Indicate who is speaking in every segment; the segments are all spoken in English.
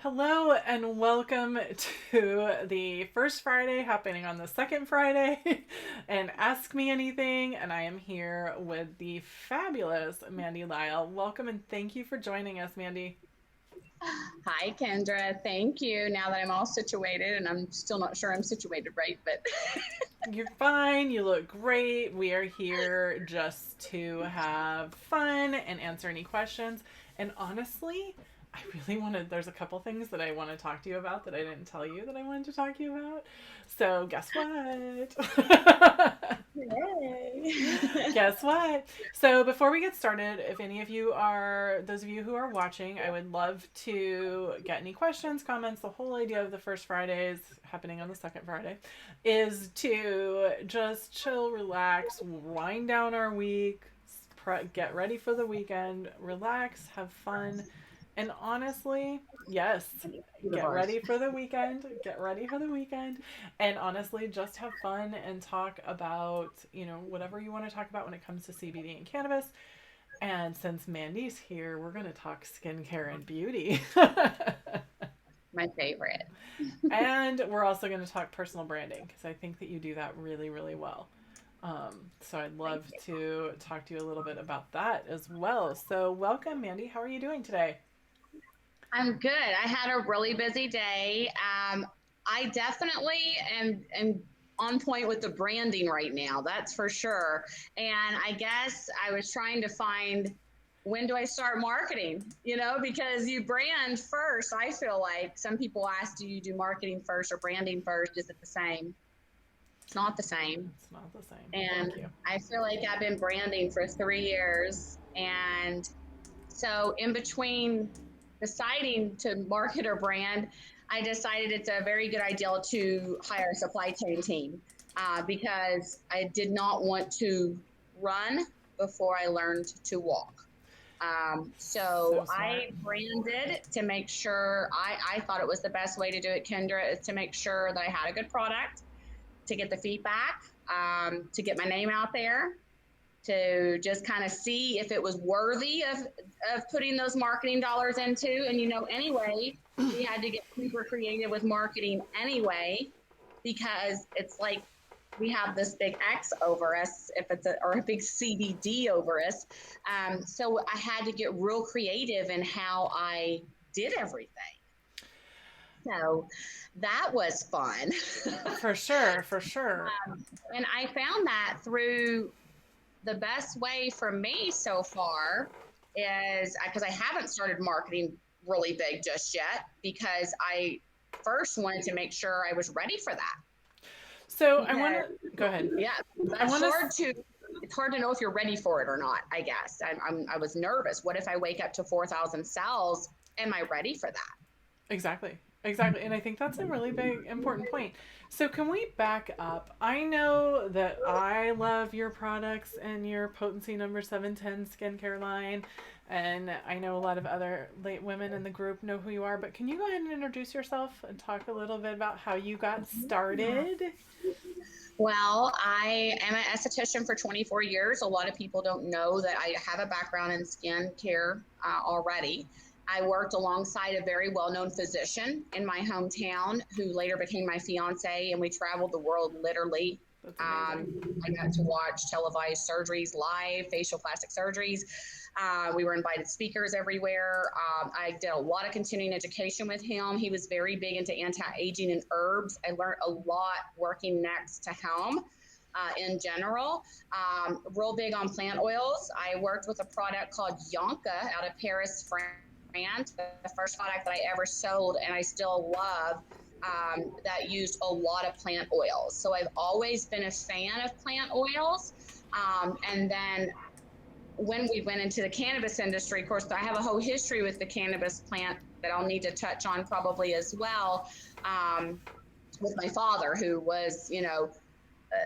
Speaker 1: Hello and welcome to the first Friday happening on the second Friday and Ask Me Anything. And I am here with the fabulous Mandy Lile. Welcome and thank you for joining us, Mandy.
Speaker 2: Hi, Kendra. Thank you. Now that I'm all situated, and I'm still not sure I'm situated right, but
Speaker 1: You're fine. You look great. We are here just to have fun and answer any questions. And honestly, I really wanted, there's a couple things that I want to talk to you about that I didn't tell you that I wanted to talk to you about. So, guess what?
Speaker 2: yay.
Speaker 1: Guess what? So, before we get started, if any of you are, those of you who are watching, I would love to get any questions, comments. The whole idea of the first Fridays happening on the second Friday is to just chill, relax, wind down our week, get ready for the weekend, relax, have fun. And honestly, yes, get ready for the weekend. Get ready for the weekend. And honestly, just have fun and talk about, whatever you want to talk about when it comes to CBD and cannabis. And since Mandy's here, we're going to talk skincare and beauty.
Speaker 2: My favorite.
Speaker 1: And we're also going to talk personal branding because I think that you do that really, really well. So I'd
Speaker 2: Thank
Speaker 1: love
Speaker 2: you.
Speaker 1: to talk to you a little bit about that as well. So, welcome, Mandy. How are you doing today?
Speaker 2: I'm good. I had a really busy day. I definitely am on point with the branding right now. That's for sure. And I guess I was trying to find when do I start marketing? Because you brand first. I feel like some people ask, do you do marketing first or branding first? Is it the same? It's not the same.
Speaker 1: It's not the same.
Speaker 2: And
Speaker 1: Thank you.
Speaker 2: I feel like I've been branding for 3 years. And so, in between deciding to market or brand, I decided it's a very good idea to hire a supply chain team because I did not want to run before I learned to walk. So
Speaker 1: So smart.
Speaker 2: I branded to make sure I thought it was the best way to do it, Kendra, is to make sure that I had a good product, to get the feedback, to get my name out there, to just kind of see if it was worthy of putting those marketing dollars into. And anyway, we had to get super creative with marketing anyway, because it's like we have this big X over us, if it's or a big CBD over us. So I had to get real creative in how I did everything. So that was fun.
Speaker 1: For sure, for sure.
Speaker 2: And I found that through the best way for me so far is because I haven't started marketing really big just yet, because I first wanted to make sure I was ready for that.
Speaker 1: So I want
Speaker 2: Because
Speaker 1: to go ahead.
Speaker 2: yeah,
Speaker 1: I
Speaker 2: that's
Speaker 1: want to
Speaker 2: hard to. It's hard to know if you're ready for it or not. I guess I was nervous. What if I wake up to 4,000 cells? Am I ready for that?
Speaker 1: exactly. Exactly. And I think that's a really big important point. So can we back up? I know that I love your products and your Potency number 710 skincare line, and I know a lot of other late women in the group know who you are, but can you go ahead and introduce yourself and talk a little bit about how you got started?
Speaker 2: Well, I am an esthetician for 24 years. A lot of people don't know that I have a background in skin care already. I worked alongside a very well known physician in my hometown who later became my fiance, and we traveled the world literally.
Speaker 1: That's amazing.
Speaker 2: I got to watch televised surgeries live, facial plastic surgeries. We were invited speakers everywhere. I did a lot of continuing education with him. He was very big into anti-aging and herbs. I learned a lot working next to him. In general, real big on plant oils. I worked with a product called Yonka out of Paris, France, the first product that I ever sold, and I still love. That used a lot of plant oils. So I've always been a fan of plant oils. And then when we went into the cannabis industry, of course, I have a whole history with the cannabis plant that I'll need to touch on probably as well. With my father, who was,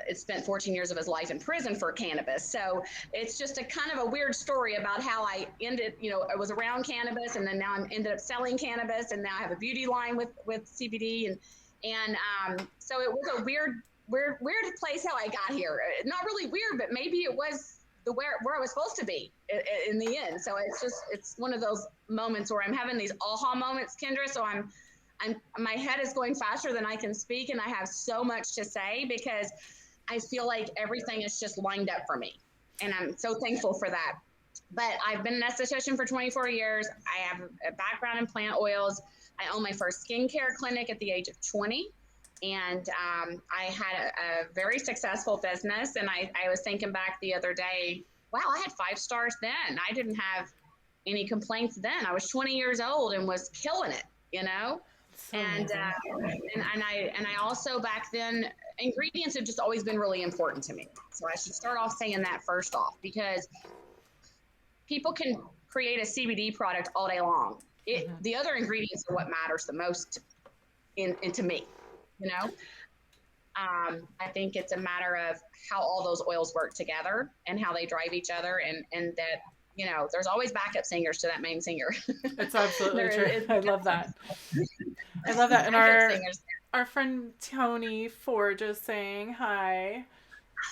Speaker 2: it spent 14 years of his life in prison for cannabis. So it's just a kind of a weird story about how I ended, I was around cannabis, and then now I'm ended up selling cannabis, and now I have a beauty line with CBD. And so it was a weird place how I got here. Not really weird, but maybe it was where I was supposed to be in the end. So it's one of those moments where I'm having these aha moments, Kendra. So my head is going faster than I can speak, and I have so much to say because I feel like everything is just lined up for me, and I'm so thankful for that. But I've been an esthetician for 24 years. I have a background in plant oils. I own my first skincare clinic at the age of 20. And I had a very successful business. And I was thinking back the other day, wow, I had 5 stars then. I didn't have any complaints then. I was 20 years old and was killing it, you know?
Speaker 1: So
Speaker 2: and I also back then, ingredients have just always been really important to me. So I should start off saying that first off, because people can create a CBD product all day long. The other ingredients are what matters the most to me, you know? I think it's a matter of how all those oils work together and how they drive each other, and that, you know, there's always backup singers to that main singer.
Speaker 1: It's absolutely true. I love that. I love that. And our friend Tony Forge is saying hi.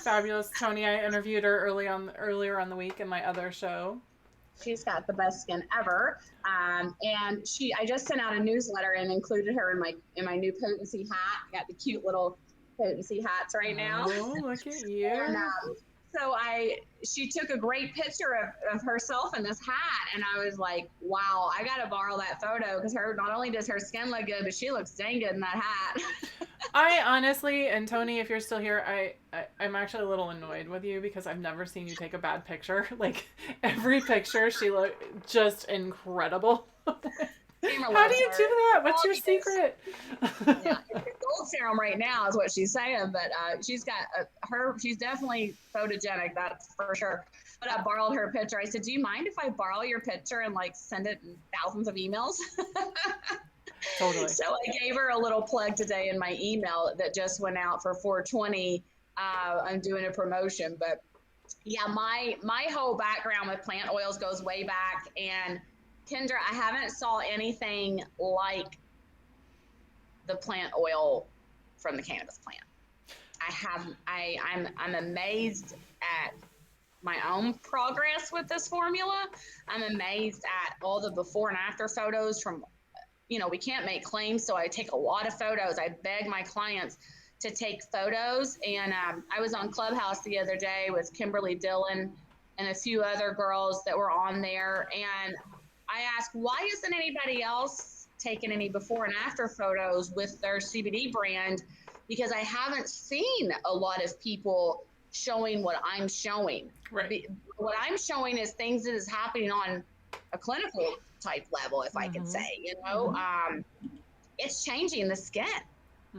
Speaker 1: Fabulous Tony. I interviewed her earlier on the week in my other show.
Speaker 2: She's got the best skin ever. And I just sent out a newsletter and included her in my new Potency hat. I got the cute little Potency hats right now.
Speaker 1: Oh, look at you.
Speaker 2: And, so she took a great picture of herself in this hat, and I was like, wow, I got to borrow that photo, because not only does her skin look good, but she looks dang good in that hat.
Speaker 1: I honestly, and Tony, if you're still here, I'm actually a little annoyed with you because I've never seen you take a bad picture. Like, every picture, she looked just incredible. How do you do that? What's your secret?
Speaker 2: Yeah, it's gold serum right now is what she's saying, but she's got she's definitely photogenic, that's for sure. But I borrowed her picture. I said, do you mind if I borrow your picture and like send it in thousands of emails?
Speaker 1: Totally.
Speaker 2: So I gave her a little plug today in my email that just went out for 420. I'm doing a promotion, but yeah, my whole background with plant oils goes way back. And Kendra, I haven't saw anything like the plant oil from the cannabis plant. I'm amazed at my own progress with this formula. I'm amazed at all the before and after photos from, you know, we can't make claims, so I take a lot of photos. I beg my clients to take photos. And I was on Clubhouse the other day with Kimberly Dillon and a few other girls that were on there. And I asked, why isn't anybody else taking any before and after photos with their CBD brand? Because I haven't seen a lot of people showing what I'm showing.
Speaker 1: Right.
Speaker 2: What I'm showing is things that is happening on a clinical type level, if I could say, you know, it's changing the skin,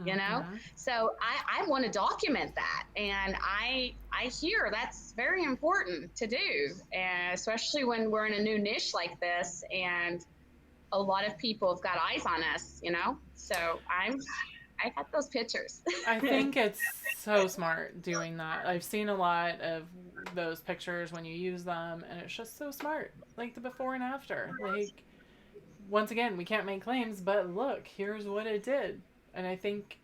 Speaker 2: you know? So I want to document that. And I hear that's very important to do, and especially when we're in a new niche like this, and a lot of people have got eyes on us, you know? So I got those pictures.
Speaker 1: I think it's so smart doing that. I've seen a lot of those pictures when you use them, and it's just so smart. Like the before and after. Like, once again, we can't make claims, but look, here's what it did. And I think,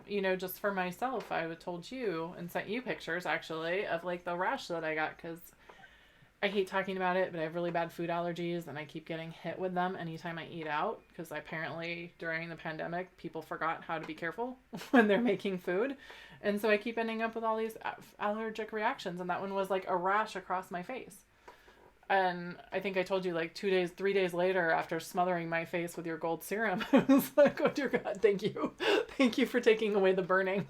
Speaker 1: you know, just for myself, I would told you and sent you pictures, actually, of like the rash that I got, because I hate talking about it, but I have really bad food allergies, and I keep getting hit with them anytime I eat out, because apparently during the pandemic, people forgot how to be careful when they're making food. And so I keep ending up with all these allergic reactions, and that one was like a rash across my face. And I think I told you like 3 days later, after smothering my face with your gold serum, I was like, oh dear God, thank you. Thank you for taking away the burning,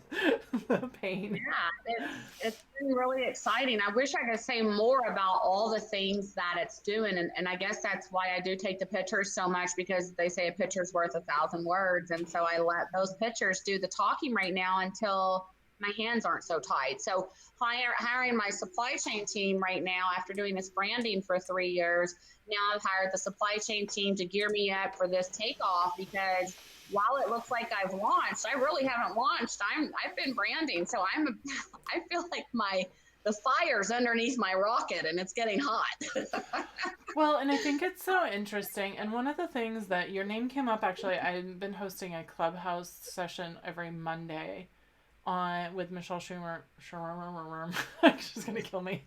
Speaker 1: the pain.
Speaker 2: Yeah, it's been really exciting. I wish I could say more about all the things that it's doing. And I guess that's why I do take the pictures so much, because they say a picture's worth 1,000 words. And so I let those pictures do the talking right now until my hands aren't so tied. So hiring my supply chain team right now, after doing this branding for 3 years, now I've hired the supply chain team to gear me up for this takeoff, because while it looks like I've launched, I really haven't launched. I've been branding. So I feel like the fire's underneath my rocket, and it's getting hot.
Speaker 1: Well, and I think it's so interesting. And one of the things that your name came up, actually, I've been hosting a Clubhouse session every Monday with Michelle Schumer. She's gonna kill me.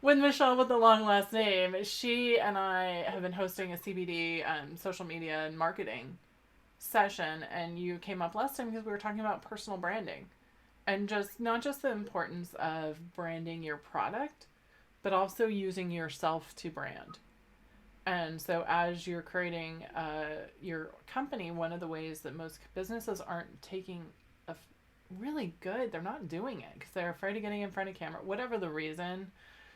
Speaker 1: With Michelle with the long last name, she and I have been hosting a CBD social media and marketing session, and you came up last time because we were talking about personal branding and just not just the importance of branding your product, but also using yourself to brand. And so, as you're creating your company, one of the ways that most businesses aren't taking a really good, they're not doing it because they're afraid of getting in front of camera. Whatever the reason,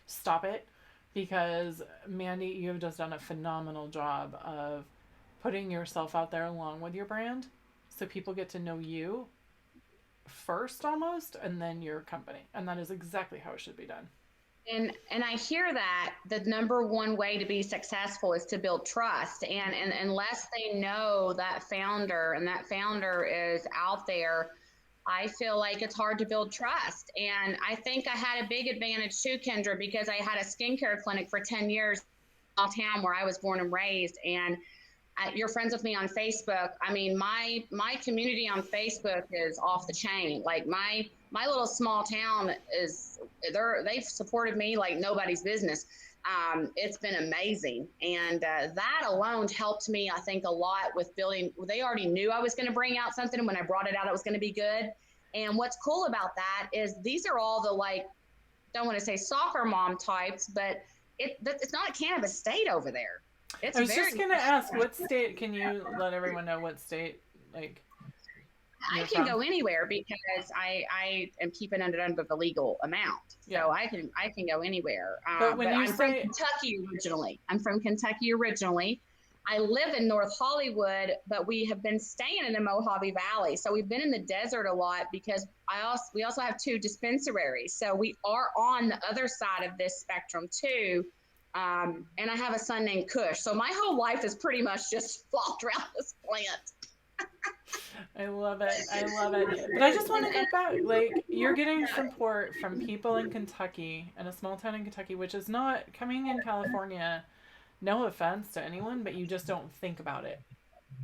Speaker 1: stop it. Because Mandy, you have just done a phenomenal job of putting yourself out there along with your brand, so people get to know you first almost, and then your company. And that is exactly how it should be done.
Speaker 2: And I hear that the number one way to be successful is to build trust. And unless they know that founder and that founder is out there, I feel like it's hard to build trust. And I think I had a big advantage too, Kendra, because I had a skincare clinic for 10 years in a town where I was born and raised. And you're friends with me on Facebook. I mean, my community on Facebook is off the chain. Like my little small town is, they've supported me like nobody's business. It's been amazing. And that alone helped me, I think, a lot with building. They already knew I was going to bring out something. And when I brought it out, it was going to be good. And what's cool about that is these are all the, like, don't want to say soccer mom types, but it's not a cannabis state over there.
Speaker 1: I was just going to ask, what state, can you let everyone know what state, like,
Speaker 2: I can go anywhere because I am keeping it under the legal amount.
Speaker 1: Yeah.
Speaker 2: So I can go anywhere.
Speaker 1: But when
Speaker 2: I'm from Kentucky originally. I live in North Hollywood, but we have been staying in the Mojave Valley. So we've been in the desert a lot because we also have 2 dispensaries. So we are on the other side of this spectrum too. And I have a son named Kush. So my whole life is pretty much just flopped around this plant.
Speaker 1: I love it. But I just want to get back. Like, you're getting support from people in Kentucky, in a small town in Kentucky, which is not coming in California. No offense to anyone, but you just don't think about it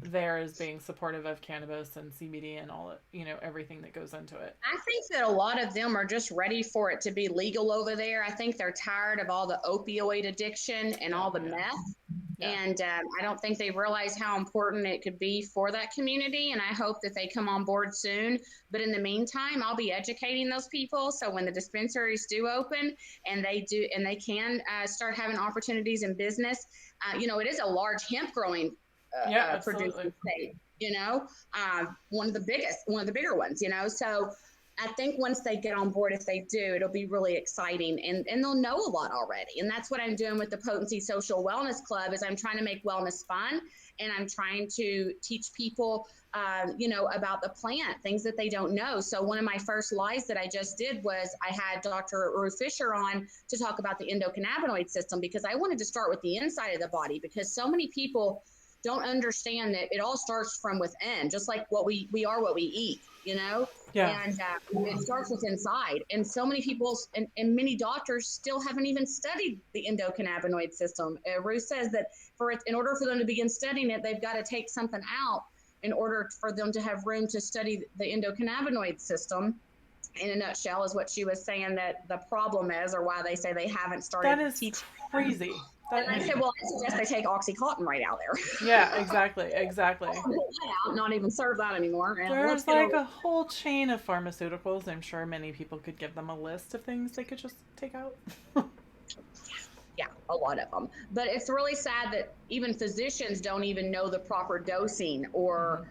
Speaker 1: there as being supportive of cannabis and CBD and all, everything that goes into it.
Speaker 2: I think that a lot of them are just ready for it to be legal over there. I think they're tired of all the opioid addiction and all the meth. Yeah. And I don't think they realize how important it could be for that community. And I hope that they come on board soon. But in the meantime, I'll be educating those people. So when the dispensaries do open and they can start having opportunities in business, it is a large hemp growing producing state, one of the bigger ones, so I think once they get on board, if they do, it'll be really exciting and they'll know a lot already. And that's what I'm doing with the Potency Social Wellness Club is I'm trying to make wellness fun and I'm trying to teach people, about the plant, things that they don't know. So one of my first lives that I just did was I had Dr. Ruth Fisher on to talk about the endocannabinoid system because I wanted to start with the inside of the body because so many people don't understand that it all starts from within, just like what we are, what we eat, Yeah. And it starts with inside. And so many people and many doctors still haven't even studied the endocannabinoid system. Ruth says that in order for them to begin studying it, they've got to take something out in order for them to have room to study the endocannabinoid system. In a nutshell, is what she was saying that the problem is, or why they say they haven't started.
Speaker 1: That is crazy.
Speaker 2: And I said, well, I suggest they take OxyContin right out there.
Speaker 1: Yeah, exactly.
Speaker 2: Not even serve that anymore. And
Speaker 1: there's like a whole chain of pharmaceuticals. I'm sure many people could give them a list of things they could just take out.
Speaker 2: Yeah, a lot of them. But it's really sad that even physicians don't even know the proper dosing, or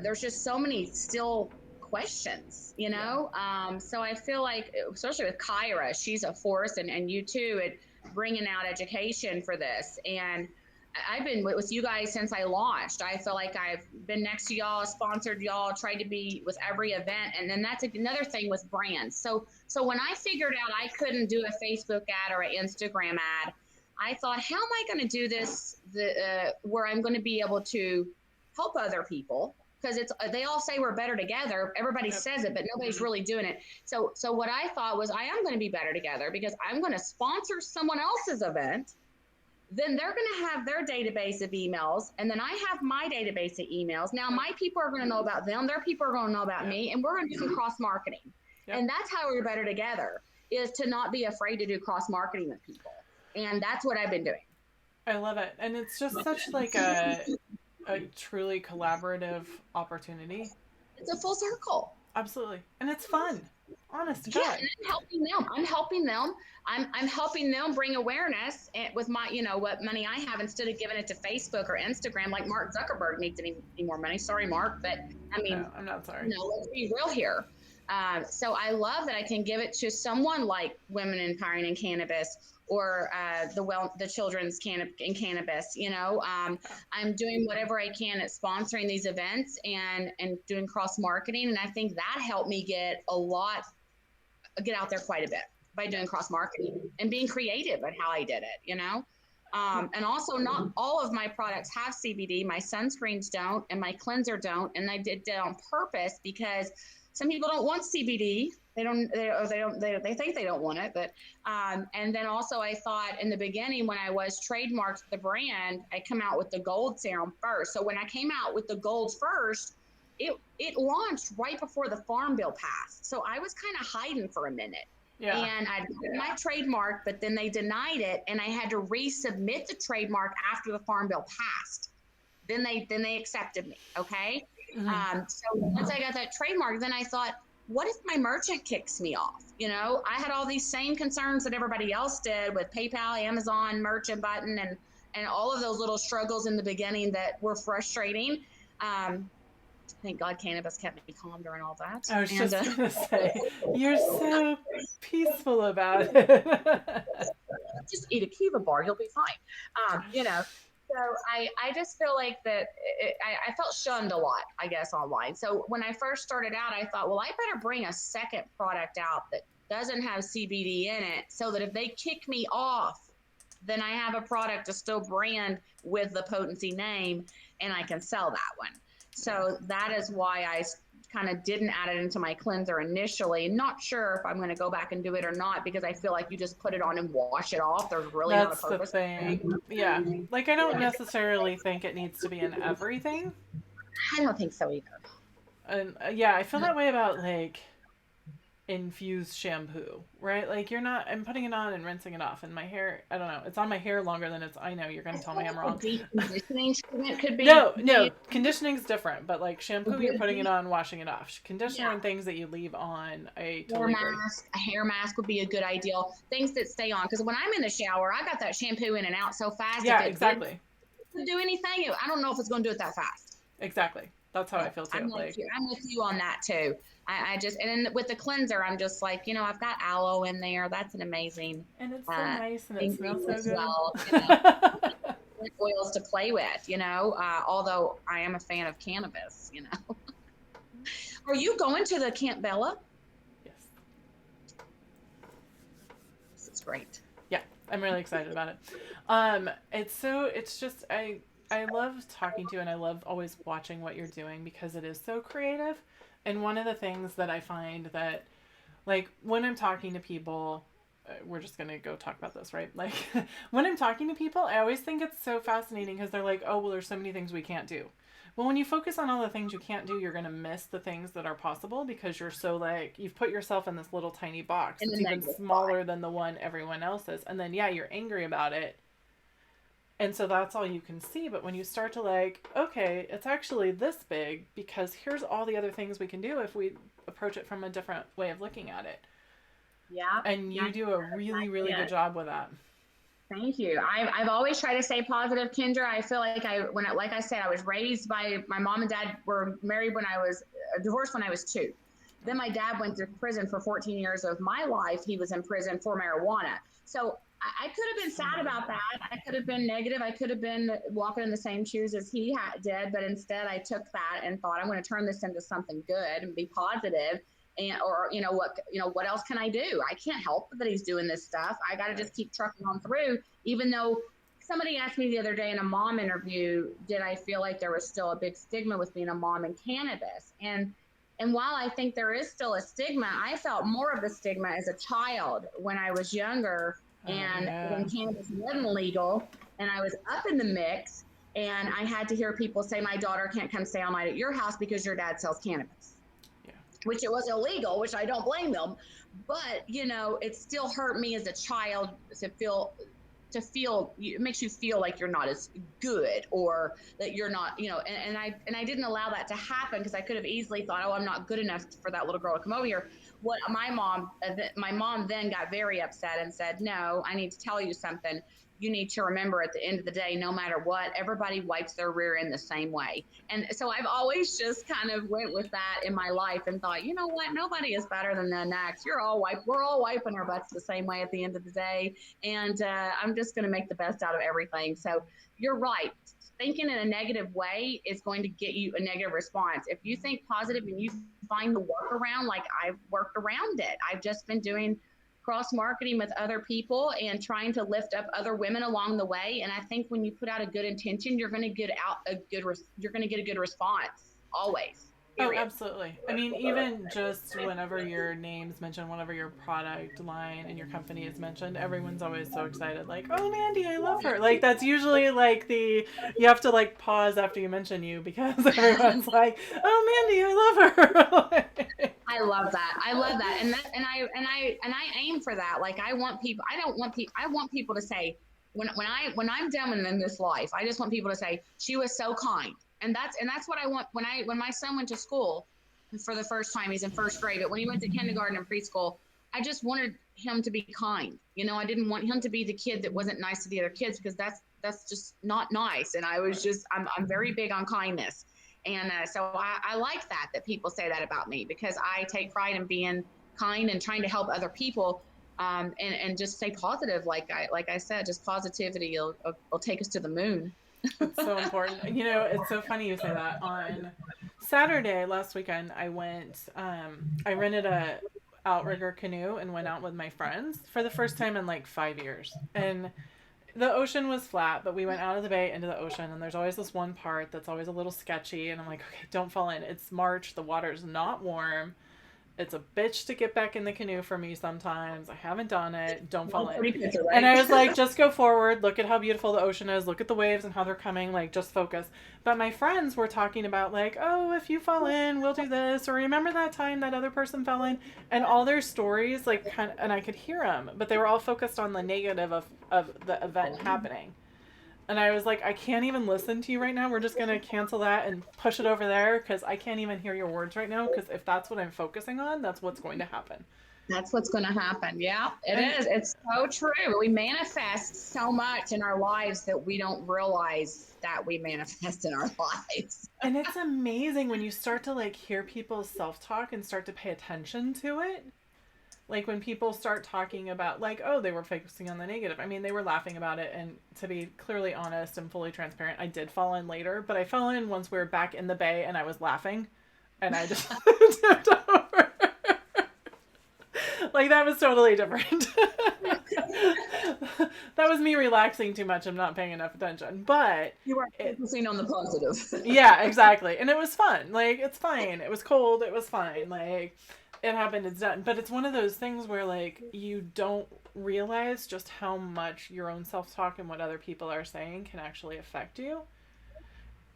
Speaker 2: there's just so many still questions, So I feel like, especially with Kyra, she's a force, and you too, at bringing out education for this. And I've been with you guys since I launched. I feel like I've been next to y'all, sponsored y'all, tried to be with every event. And then that's another thing with brands. So when I figured out I couldn't do a Facebook ad or an Instagram ad, I thought, how am I going to do this where I'm going to be able to help other people? Because they all say we're better together. Everybody says it, but nobody's really doing it. So what I thought was I am going to be better together because I'm going to sponsor someone else's event. then they're going to have their database of emails, and then I have my database of emails. Now my people are going to know about them, their people are going to know about me, and we're going to do some cross marketing. And that's how we're better together, is to not be afraid to do cross marketing with people. And that's what I've been doing.
Speaker 1: I love it. And it's just such like a truly collaborative opportunity.
Speaker 2: It's a full circle.
Speaker 1: Absolutely. And it's fun. Honest to
Speaker 2: Yeah,
Speaker 1: God.
Speaker 2: and I'm helping them. I'm helping them bring awareness with my, what money I have, instead of giving it to Facebook or Instagram like Mark Zuckerberg needs any more money. Sorry, Mark, but I mean,
Speaker 1: no, I'm not sorry.
Speaker 2: Let's be real here. So I love that I can give it to someone like Women Empowering in Cannabis, or the children's cannabis. I'm doing whatever I can at sponsoring these events and doing cross marketing, and I think that helped me get out there quite a bit by doing cross marketing and being creative at how I did it. And also, not all of my products have CBD. My sunscreens don't, and my cleanser don't, and I did that on purpose because some people don't want CBD. They think they don't want it, but and then also I thought in the beginning, when I was trademarked the brand, I come out with the gold serum first. So when I came out with the gold first, it launched right before the Farm Bill passed. So I was kind of hiding for a minute. Yeah. And I did my trademark, but then they denied it, and I had to resubmit the trademark after the Farm Bill passed. Then they accepted me. Okay. Mm-hmm. So once I got that trademark, then I thought, what if my merchant kicks me off? I had all these same concerns that everybody else did with PayPal, Amazon, merchant button, and all of those little struggles in the beginning that were frustrating. Thank God Cannabis kept me calm during all that.
Speaker 1: I was just going to say, you're so peaceful about it.
Speaker 2: Just eat a Kiva bar, you'll be fine. So I just feel like that I felt shunned a lot, I guess, online. So when I first started out, I thought, well, I better bring a second product out that doesn't have CBD in it, so that if they kick me off, then I have a product to still brand with the Potency name, and I can sell that one. So that is why I kind of didn't add it into my cleanser initially. Not sure if I'm going to go back and do it or not, because I feel like you just put it on and wash it off. There's really not a purpose.
Speaker 1: That's the thing. Yeah. Like, I don't necessarily think it needs to be in everything.
Speaker 2: I don't think so either.
Speaker 1: And I feel that way about like infused shampoo, right? Like, I'm putting it on and rinsing it off, and my hair, I don't know, it's on my hair longer than I know you're going to tell me I'm wrong.
Speaker 2: Conditioning could be.
Speaker 1: No, conditioning's different, but like shampoo, you're putting it on, washing it off. Conditioner and things that you leave on, I totally agree.
Speaker 2: A hair mask would be a good ideal. Things that stay on, because when I'm in the shower, I got that shampoo in and out so fast.
Speaker 1: Yeah, exactly.
Speaker 2: To do anything, I don't know if it's going to do it that fast.
Speaker 1: Exactly. That's how I feel too.
Speaker 2: I'm with you on that too. I just, and then with the cleanser, I'm just like, I've got aloe in there. That's an amazing.
Speaker 1: And it's so nice, and it smells so good.
Speaker 2: Well, oils to play with, although I am a fan of cannabis, Are you going to the Camp Bella?
Speaker 1: Yes.
Speaker 2: This is great.
Speaker 1: Yeah, I'm really excited about it. It's just, I love talking to you, and I love always watching what you're doing, because it is so creative. And one of the things that I find that, like, when I'm talking to people, we're just going to go talk about this, right? Like, when I'm talking to people, I always think it's so fascinating, because they're like, oh, well, there's so many things we can't do. Well, when you focus on all the things you can't do, you're going to miss the things that are possible, because you're so, like, you've put yourself in this little tiny box. It's even smaller than the one everyone else is. And then, you're angry about it. And so that's all you can see. But when you start to like, okay, it's actually this big, because here's all the other things we can do if we approach it from a different way of looking at it.
Speaker 2: Yeah.
Speaker 1: And you do a really, really good job with that.
Speaker 2: Thank you. I've always tried to stay positive, Kendra. I feel like like I said, I was raised by my mom and dad were married when I was divorced when I was 2. Then my dad went to prison for 14 years of my life. He was in prison for marijuana. So I could have been sad about that. I could have been negative. I could have been walking in the same shoes as he did, but instead I took that and thought, I'm going to turn this into something good and be positive. And, or, what else can I do? I can't help that he's doing this stuff. I got to just keep trucking on through, even though somebody asked me the other day in a mom interview, did I feel like there was still a big stigma with being a mom in cannabis? And while I think there is still a stigma, I felt more of the stigma as a child when I was younger. And when cannabis wasn't legal, and I was up in the mix, and I had to hear people say, my daughter can't come stay all night at your house because your dad sells cannabis,
Speaker 1: Yeah.
Speaker 2: which it was illegal, which I don't blame them. But, it still hurt me as a child it makes you feel like you're not as good, or that you're not, and I didn't allow that to happen, because I could have easily thought, oh, I'm not good enough for that little girl to come over here. What my mom then got very upset and said, no, I need to tell you something. You need to remember, at the end of the day, no matter what, everybody wipes their rear end the same way. And so I've always just kind of went with that in my life and thought, you know what, nobody is better than the next. We're all wiping our butts the same way at the end of the day. And I'm just going to make the best out of everything. So you're right. Thinking in a negative way is going to get you a negative response. If you think positive and you find the workaround, like I've worked around it, I've just been doing cross marketing with other people and trying to lift up other women along the way. And I think when you put out a good intention, you're going to get a good response always.
Speaker 1: Oh,
Speaker 2: Period.
Speaker 1: absolutely. I mean, even just whenever your name's mentioned, whenever your product line and your company is mentioned, everyone's always so excited. Like, oh, Mandy, I love her. Like, that's usually like you have to like pause after you mention you, because everyone's like, oh, Mandy, I love her.
Speaker 2: I love that. I love that. And I aim for that. Like, I want people to say, when I'm done in this life, I just want people to say, she was so kind. And that's what I want. When my son went to school for the first time, he's in first grade, but when he went to kindergarten and preschool, I just wanted him to be kind. I didn't want him to be the kid that wasn't nice to the other kids, because that's just not nice. And I'm very big on kindness. And so I like that people say that about me, because I take pride in being kind and trying to help other people, and just stay positive. Like I said, just positivity will take us to the moon.
Speaker 1: It's so important. It's so funny you say that. On Saturday last weekend, I rented a outrigger canoe and went out with my friends for the first time in like 5 years. And the ocean was flat, but we went out of the bay into the ocean, and there's always this one part that's always a little sketchy, and I'm like, okay, don't fall in. It's March, the water's not warm. It's a bitch to get back in the canoe for me sometimes. I haven't done it. Don't fall in.
Speaker 2: Picture, right?
Speaker 1: And I was like, just go forward. Look at how beautiful the ocean is. Look at the waves and how they're coming. Like, just focus. But my friends were talking about, like, oh, if you fall in, we'll do this. Or remember that time that other person fell in? And all their stories, like, and I could hear them. But they were all focused on the negative of the event happening. And I was like, I can't even listen to you right now. We're just going to cancel that and push it over there, because I can't even hear your words right now, because if that's what I'm focusing on, that's what's going to happen.
Speaker 2: That's what's going to happen. Yeah, it is. It's so true. We manifest so much in our lives that we don't realize that we manifest in our lives.
Speaker 1: And it's amazing when you start to like hear people's self-talk and start to pay attention to it. Like when people start talking about like, oh, they were focusing on the negative. I mean, they were laughing about it. And to be clearly honest and fully transparent, I did fall in later, but I fell in once we were back in the bay and I was laughing and I just tipped over. Like that was totally different. That was me relaxing too much. I'm not paying enough attention, but
Speaker 2: you were focusing on the positive.
Speaker 1: Yeah, exactly. And it was fun. Like, it's fine. It was cold. It was fine. Like, it happened. It's done. But it's one of those things where, like, you don't realize just how much your own self-talk and what other people are saying can actually affect you.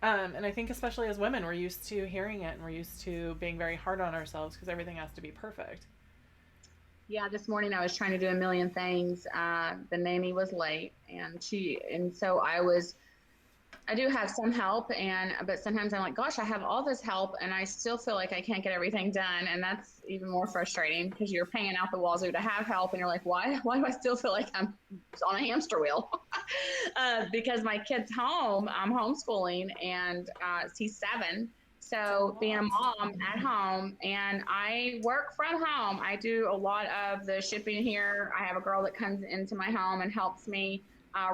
Speaker 1: And I think especially as women, we're used to hearing it and we're used to being very hard on ourselves because everything has to be perfect.
Speaker 2: Yeah, this morning I was trying to do a million things. The nanny was late, and so I do have some help, but sometimes I'm like, gosh, I have all this help, and I still feel like I can't get everything done, and that's even more frustrating because you're paying out the wazoo to have help, and you're like, why do I still feel like I'm on a hamster wheel? Because my kid's home, I'm homeschooling, and he's 7. So being a mom at home, and I work from home. I do a lot of the shipping here. I have a girl that comes into my home and helps me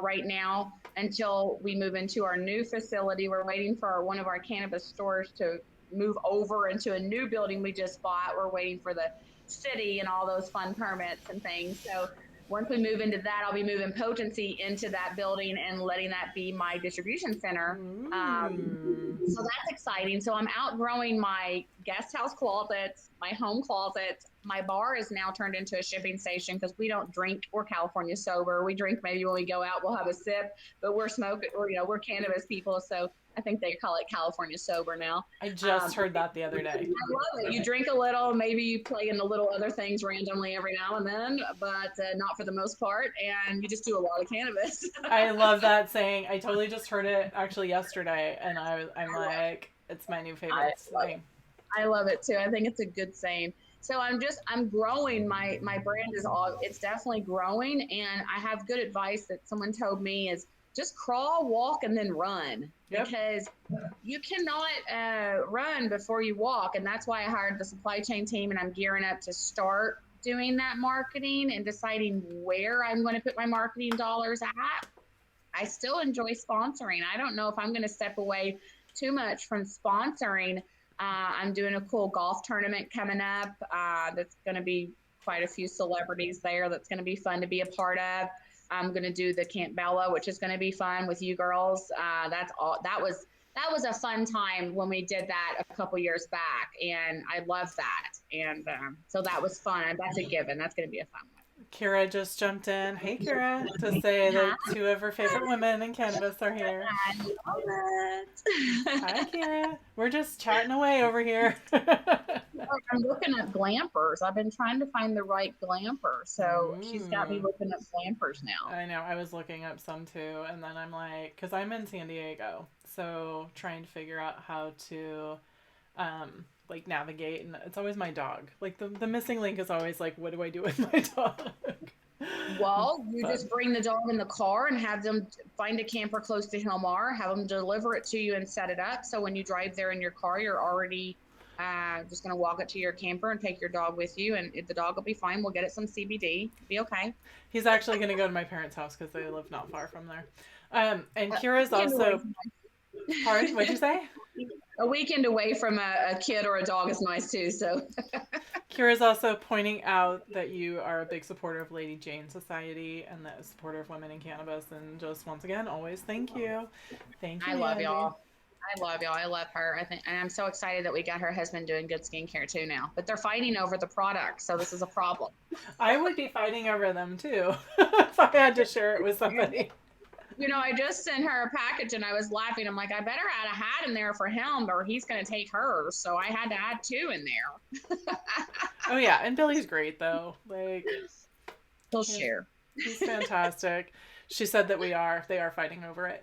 Speaker 2: right now until we move into our new facility. We're waiting for one of our cannabis stores to move over into a new building we just bought. We're waiting for the city and all those fun permits and things. So once we move into that, I'll be moving Potency into that building and letting that be my distribution center. So that's exciting. So I'm outgrowing my guest house closets, my home closets, my bar is now turned into a shipping station because we don't drink. We're California sober. We drink maybe when we go out, we'll have a sip, but we're smoking, or, we're cannabis people. So I think they call it California sober now.
Speaker 1: I just heard that the other day.
Speaker 2: I love it. You drink a little, maybe you play in the little other things randomly every now and then, but not for the most part. And you just do a lot of cannabis.
Speaker 1: I love that saying. I totally just heard it actually yesterday, and I'm like, it's my new favorite saying.
Speaker 2: I love it too. I think it's a good saying. So I'm growing. My brand it's definitely growing. And I have good advice that someone told me is just crawl, walk, and then run. Yep. Because you cannot run before you walk. And that's why I hired the supply chain team, and I'm gearing up to start doing that marketing and deciding where I'm going to put my marketing dollars at. I still enjoy sponsoring. I don't know if I'm going to step away too much from sponsoring. I'm doing a cool golf tournament coming up. That's going to be quite a few celebrities there. That's going to be fun to be a part of. I'm going to do the Camp Bella, which is going to be fun with you girls. That's all. That was a fun time when we did that a couple years back, and I love that. And so that was fun. That's a given. That's going to be a fun one.
Speaker 1: Kira just jumped in. Hey, Kira, to say that two of her favorite women in cannabis are here.
Speaker 2: I love it.
Speaker 1: Hi, Kira. We're just chatting away over here.
Speaker 2: I'm looking at glampers. I've been trying to find the right glamper, so she's got me looking at glampers now.
Speaker 1: I know. I was looking up some too, and then I'm like, because I'm in San Diego, so trying to figure out how to like navigate, and it's always my dog. Like the missing link is always like, what do I do with my dog?
Speaker 2: Well, you just bring the dog in the car and have them find a camper close to Hilmar, have them deliver it to you and set it up. So when you drive there in your car, you're already just going to walk it to your camper and take your dog with you, and the dog will be fine. We'll get it some CBD. Be okay.
Speaker 1: He's actually going to go to my parents' house because they live not far from there. And Kira's also... Pardon? What'd you say?
Speaker 2: A weekend away from a kid or a dog is nice too. So
Speaker 1: Kira's also pointing out that you are a big supporter of Lady Jane Society and that a supporter of women in cannabis. And just once again, always thank you. Thank you.
Speaker 2: I love y'all. I love y'all. I love her. And I'm so excited that we got her husband doing good skincare too now. But they're fighting over the product, so this is a problem.
Speaker 1: I would be fighting over them too if I had to share it with somebody.
Speaker 2: I just sent her a package and I was laughing. I'm like, I better add a hat in there for him or he's going to take hers. So I had to add 2 in there.
Speaker 1: Oh, yeah. And Billy's great, though. Like,
Speaker 2: he'll share.
Speaker 1: He's fantastic. She said that they are fighting over it.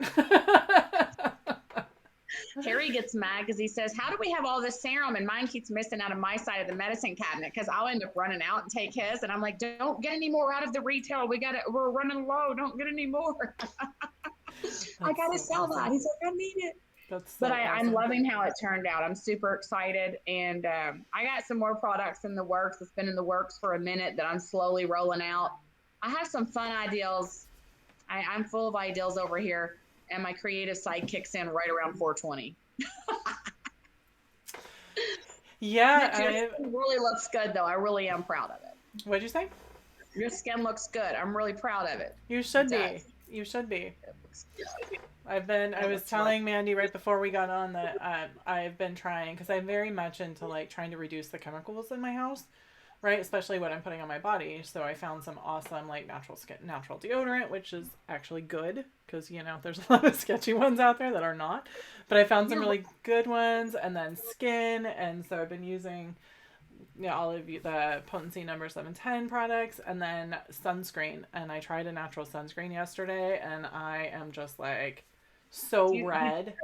Speaker 2: Harry gets mad because he says, how do we have all this serum and mine keeps missing out of my side of the medicine cabinet? Because I'll end up running out and take his. And I'm like, don't get any more out of the retail. We're running low. Don't get any more. I got to sell that. He's like, I need it. But I'm loving how it turned out. I'm super excited. And I got some more products in the works. It's been in the works for a minute that I'm slowly rolling out. I have some fun ideas. I'm full of ideas over here. And my creative side kicks in right around 420.
Speaker 1: Yeah.
Speaker 2: Your skin really looks good, though. I really am proud of it.
Speaker 1: What'd you say?
Speaker 2: Your skin looks good. I'm really proud of it.
Speaker 1: You should be. You should be. I was telling Mandy right before we got on that I've been trying, because I'm very much into like trying to reduce the chemicals in my house. Right, especially what I'm putting on my body. So I found some awesome like natural deodorant, which is actually good because there's a lot of sketchy ones out there that are not. But I found some really good ones, and then skin, and so I've been using all of the Potency number 710 products, and then sunscreen. And I tried a natural sunscreen yesterday, and I am just like so red.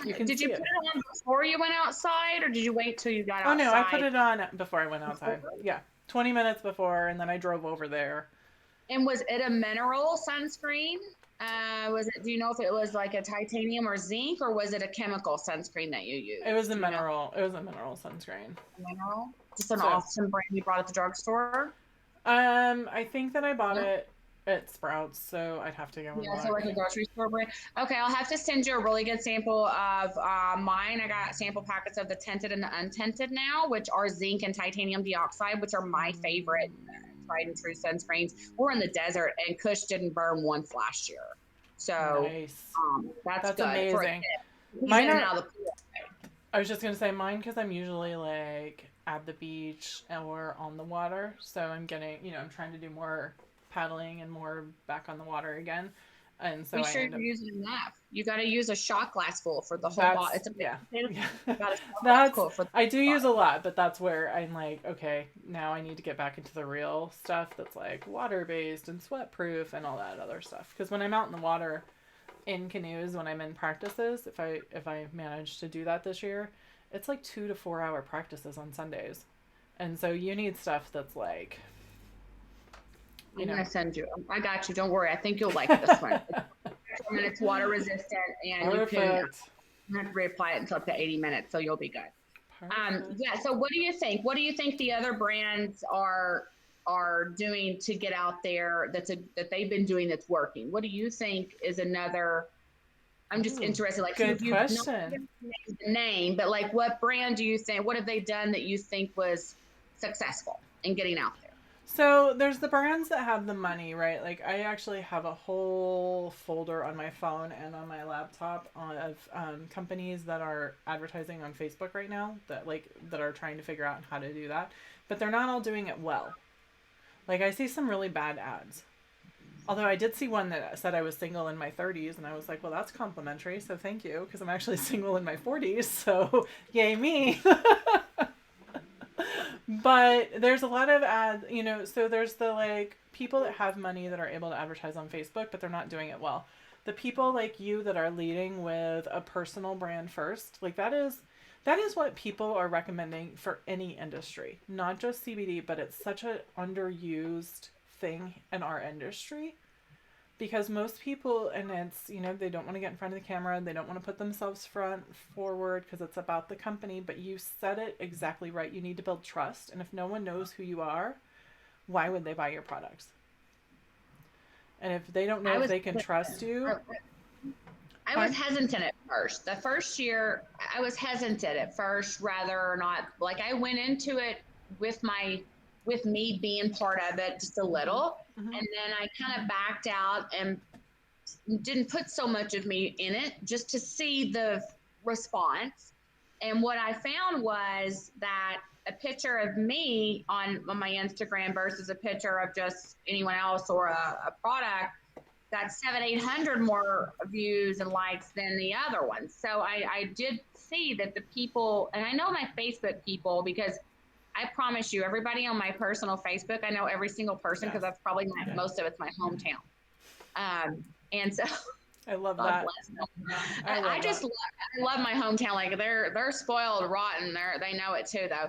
Speaker 2: Did you put it on before you went outside, or did you wait till you got outside?
Speaker 1: Oh no, I put it on before I went outside. Yeah, 20 minutes before, and then I drove over there. And
Speaker 2: was it a mineral sunscreen? Do you know if it was like a titanium or zinc, or was it a chemical sunscreen that you used?
Speaker 1: It was a mineral. It was a mineral sunscreen.
Speaker 2: Mineral? Just an awesome brand you bought at the drugstore?
Speaker 1: I think that I bought it at Sprouts, so I'd have to go.
Speaker 2: Yeah, so like a grocery store brand. Okay, I'll have to send you a really good sample of mine. I got sample packets of the tinted and the untinted now, which are zinc and titanium dioxide, which are my favorite tried and true sunscreens. We're in the desert, and Kush didn't burn once last year, so
Speaker 1: nice.
Speaker 2: That's good.
Speaker 1: Amazing. Mine are. I was just gonna say mine because I'm usually like at the beach or on the water. So I'm getting, I'm trying to do more paddling and more back on the water again. And so
Speaker 2: Be
Speaker 1: I
Speaker 2: sure
Speaker 1: end
Speaker 2: you're
Speaker 1: up,
Speaker 2: using enough. You got to use a shot glass full for the whole bottle.
Speaker 1: that's,
Speaker 2: It's a big
Speaker 1: yeah.
Speaker 2: potato.
Speaker 1: Yeah.
Speaker 2: You got a shot glass
Speaker 1: That's,
Speaker 2: full for the
Speaker 1: I do
Speaker 2: whole
Speaker 1: use a
Speaker 2: bottle.
Speaker 1: lot, but that's where I'm like, okay, now I need to get back into the real stuff that's like water based and sweat proof and all that other stuff. Because when I'm out in the water, in canoes, when I'm in practices, if I manage to do that this year, it's like 2 to 4 hour practices on Sundays, and so you need stuff that's like,
Speaker 2: I'm gonna send you. I got you. Don't worry. I think you'll like this one. It's water resistant, and you can
Speaker 1: perfect.
Speaker 2: not reapply it until up to 80 minutes, so you'll be good.
Speaker 1: Perfect.
Speaker 2: Yeah. So, what do you think? What do you think the other brands are doing to get out there that they've been doing that's working? What do you think is another? I'm just
Speaker 1: Ooh,
Speaker 2: interested. Like,
Speaker 1: good
Speaker 2: you've not
Speaker 1: question.
Speaker 2: given the name, but like, what brand do you think? What have they done that you think was successful in getting out there?
Speaker 1: So there's the brands that have the money, right? Like I actually have a whole folder on my phone and on my laptop of companies that are advertising on Facebook right now that are trying to figure out how to do that, but they're not all doing it well. Like I see some really bad ads. Although I did see one that said I was single in my 30s, and I was like, well, that's complimentary, so thank you, because I'm actually single in my 40s, so yay me. But there's a lot of ads, so there's the like people that have money that are able to advertise on Facebook, but they're not doing it well. The people like you that are leading with a personal brand first, like that is what people are recommending for any industry, not just CBD, but it's such an underused thing in our industry because most people, and it's, they don't want to get in front of the camera, they don't want to put themselves forward because it's about the company, but you said it exactly right. You need to build trust, and if no one knows who you are, why would they buy your products? And if they don't know if they can trust you.
Speaker 2: I was hesitant at first. The first year, I was hesitant at first, rather or not. Like I went into it with me being part of it just a little,
Speaker 1: Mm-hmm.
Speaker 2: and then I kind of backed out and didn't put so much of me in it just to see the response. And what I found was that a picture of me on my Instagram versus a picture of just anyone else or a product got 700-800 more views and likes than the other one. So I did see that the people, and I know my Facebook people, because I promise you, everybody on my personal Facebook, I know every single person because that's probably most of it's my hometown. And so
Speaker 1: I love
Speaker 2: God
Speaker 1: that.
Speaker 2: bless them. I love my hometown. Like they're spoiled rotten. They know it too though.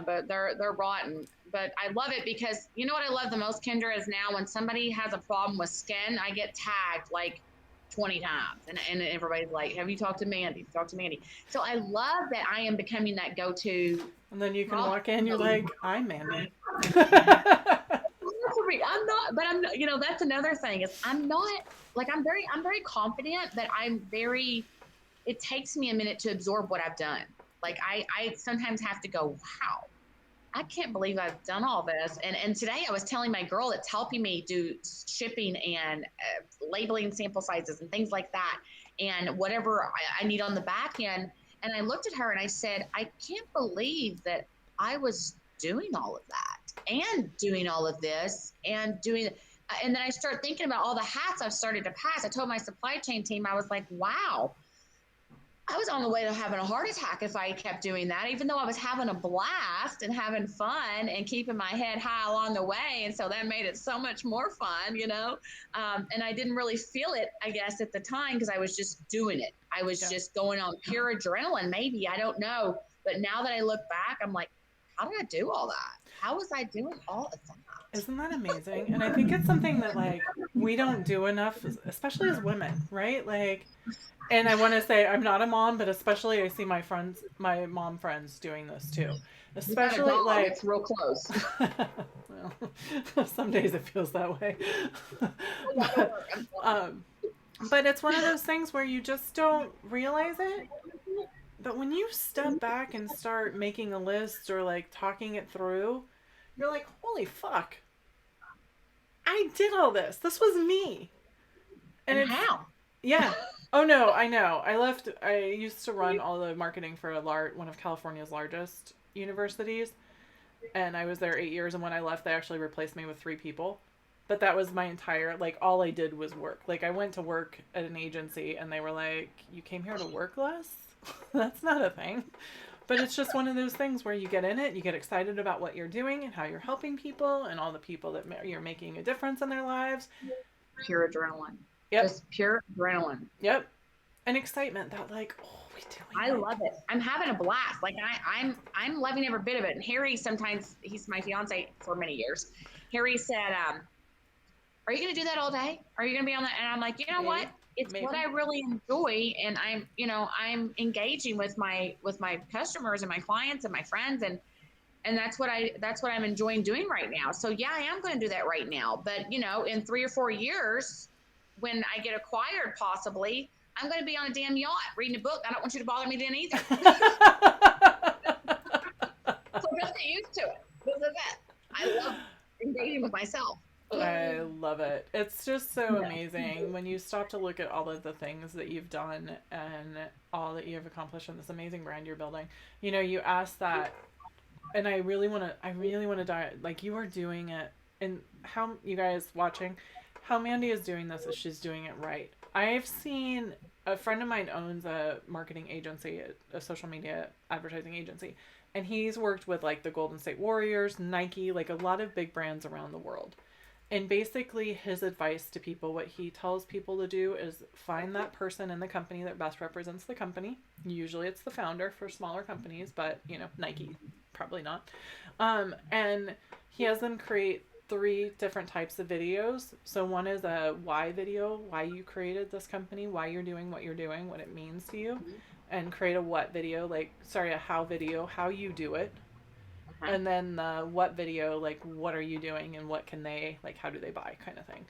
Speaker 2: But they're rotten. But I love it because you know what I love the most, Kendra, is now when somebody has a problem with skin, I get tagged like 20 times. And everybody's like, have you talked to Mandy? Talk to Mandy. So I love that I am becoming that go-to.
Speaker 1: And then you can walk in, you're like, I'm Mandy.
Speaker 2: I'm not, but I'm not, that's another thing is I'm not like, I'm very confident, but it takes me a minute to absorb what I've done. Like I sometimes have to go, wow, I can't believe I've done all this. And today I was telling my girl that's helping me do shipping and labeling sample sizes and things like that. And whatever I need on the back end. And I looked at her and I said, I can't believe that I was doing all of that and doing all of this and doing it. And then I start thinking about all the hats I've started to pass. I told my supply chain team, I was like, wow, I was on the way to having a heart attack if I kept doing that, even though I was having a blast and having fun and keeping my head high along the way. And so that made it so much more fun, and I didn't really feel it, I guess, at the time because I was just doing it. I was just going on pure adrenaline, maybe. I don't know. But now that I look back, I'm like, how did I do all that? How was I doing all of that?
Speaker 1: Isn't that amazing? And I think it's something that like we don't do enough, especially as women, right? Like, and I want to say I'm not a mom, but especially I see my mom friends doing this too. Especially like
Speaker 2: it's real close.
Speaker 1: Well, some days it feels that way. But it's one of those things where you just don't realize it. But when you step back and start making a list or like talking it through, you're like, holy fuck. I did all this. This was me.
Speaker 2: And how?
Speaker 1: Yeah. Oh no, I know. I used to run all the marketing for one of California's largest universities, and I was there 8 years, and when I left, they actually replaced me with 3 people. But that was my entire, like, all I did was work. Like, I went to work at an agency, and they were like, you came here to work less? That's not a thing. But it's just one of those things where you get in it, you get excited about what you're doing and how you're helping people and all the people that you're making a difference in their lives.
Speaker 2: Pure adrenaline.
Speaker 1: Yep.
Speaker 2: Just pure adrenaline.
Speaker 1: Yep. And excitement that, like, oh, we doing
Speaker 2: I love it. I'm having a blast. Like I'm loving every bit of it. And Harry, sometimes, he's my fiance for many years. Harry said, are you going to do that all day? Are you going to be on that? And I'm like, you know what? It's what I really enjoy. And I'm engaging with my customers and my clients and my friends. And that's what I'm enjoying doing right now. So yeah, I am going to do that right now. But in 3 or 4 years, when I get acquired, possibly, I'm going to be on a damn yacht reading a book. I don't want you to bother me then either. So just get used to it. This is it. I love engaging with myself.
Speaker 1: I love it. It's just so amazing when you stop to look at all of the things that you've done and all that you have accomplished in this amazing brand you're building. You asked that, and I really want to dive, like, you are doing it, and how, you guys watching, how Mandy is doing this is she's doing it right. I've seen, a friend of mine owns a marketing agency, a social media advertising agency, and he's worked with, like, the Golden State Warriors, Nike, like a lot of big brands around the world. And basically his advice to people, what he tells people to do is find that person in the company that best represents the company. Usually it's the founder for smaller companies, but Nike, probably not. And he has them create 3 different types of videos. So one is a why video, why you created this company, why you're doing what you're doing, what it means to you, and create a what video, a how video, how you do it. And then the what video, like, what are you doing and what can they, like, how do they buy kind of thing.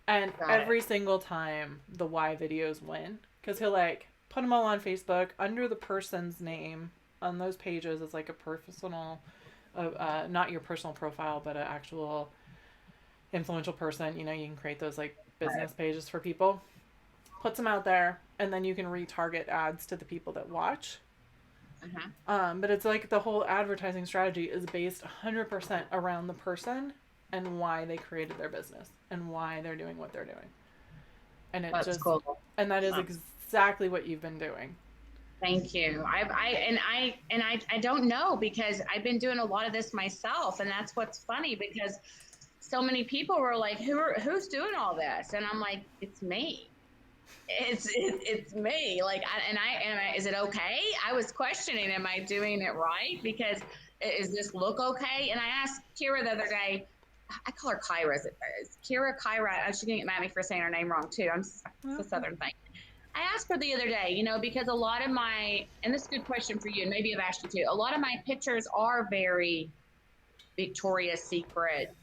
Speaker 1: And every single time the why videos win, because he'll, like, put them all on Facebook under the person's name on those pages. It's like a personal, not your personal profile, but an actual influential person. You can create those, like, business pages for people. Puts them out there, and then you can retarget ads to the people that watch. But it's like the whole advertising strategy is based 100% around the person and why they created their business and why they're doing what they're doing. And that's cool. And that is exactly what you've been doing.
Speaker 2: Thank you. I don't know, because I've been doing a lot of this myself, and that's what's funny, because so many people were like, who's doing all this? And I'm like, it's me. It's me. Like, is it okay? I was questioning, am I doing it right? Because is this look okay? And I asked Kira the other day, I call her Kyra. Is Kyra? She's going to get mad at me for saying her name wrong too. It's a Southern thing. I asked her the other day, because a lot of and this is a good question for you, and maybe I've asked you too, a lot of my pictures are very Victoria's Secret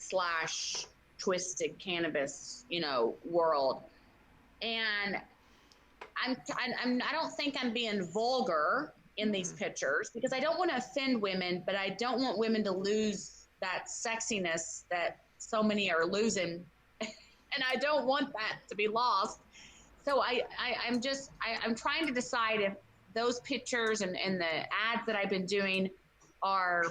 Speaker 2: / twisted cannabis, world. And I don't think I'm being vulgar in these pictures, because I don't want to offend women, but I don't want women to lose that sexiness that so many are losing. And I don't want that to be lost. So I'm trying to decide if those pictures and the ads that I've been doing are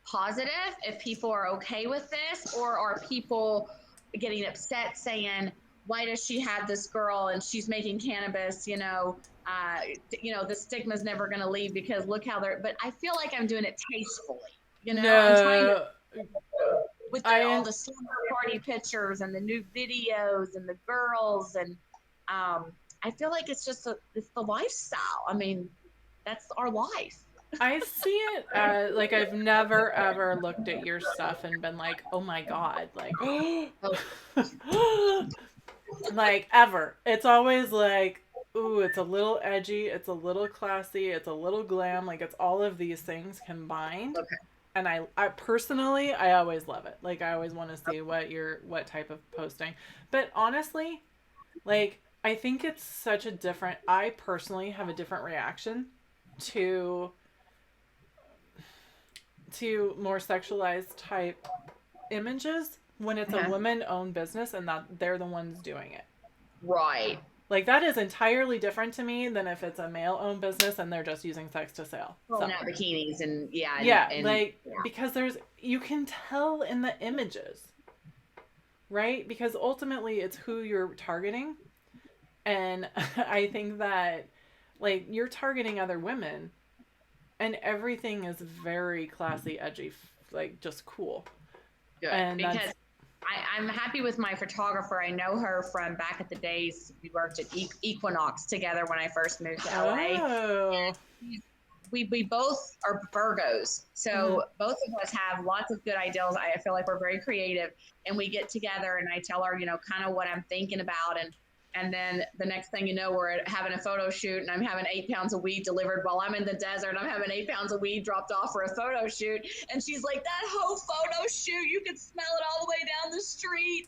Speaker 2: positive, if people are okay with this, or are people getting upset saying, why does she have this girl and she's making cannabis, the stigma's never going to leave, because look how but I feel like I'm doing it tastefully,
Speaker 1: No.
Speaker 2: I'm trying to, with all the slumber party pictures and the new videos and the girls. And I feel like it's it's the lifestyle. I mean, that's our life.
Speaker 1: I see it like, I've never ever looked at your stuff and been like, oh my God, like, like, ever. It's always like, ooh, it's a little edgy, it's a little classy, it's a little glam, like, it's all of these things combined. Okay. And I personally, I always love it. Like, I always want to see what type of posting. But honestly, like, I think it's such a different, I personally have a different reaction to more sexualized type images when it's a woman-owned business and that they're the ones doing it.
Speaker 2: Right.
Speaker 1: Like, that is entirely different to me than if it's a male-owned business and they're just using sex to sell.
Speaker 2: Pulling out bikinis and
Speaker 1: Yeah,
Speaker 2: and
Speaker 1: like, because you can tell in the images, right? Because ultimately it's who you're targeting. And I think that, like, you're targeting other women and everything is very classy, edgy, like, just cool.
Speaker 2: good,
Speaker 1: And
Speaker 2: because I'm happy with my photographer. I know her from back at the days we worked at Equinox together when I first moved to LA.
Speaker 1: oh,
Speaker 2: We both are Virgos, so both of us have lots of good ideas. I feel like we're very creative, and we get together, and I tell her, kind of what I'm thinking about, and then the next thing you know, we're having a photo shoot, and I'm having 8 pounds of weed delivered while I'm in the desert. I'm having 8 pounds of weed dropped off for a photo shoot, and she's like, "That whole photo shoot, you could smell it all the way down the street."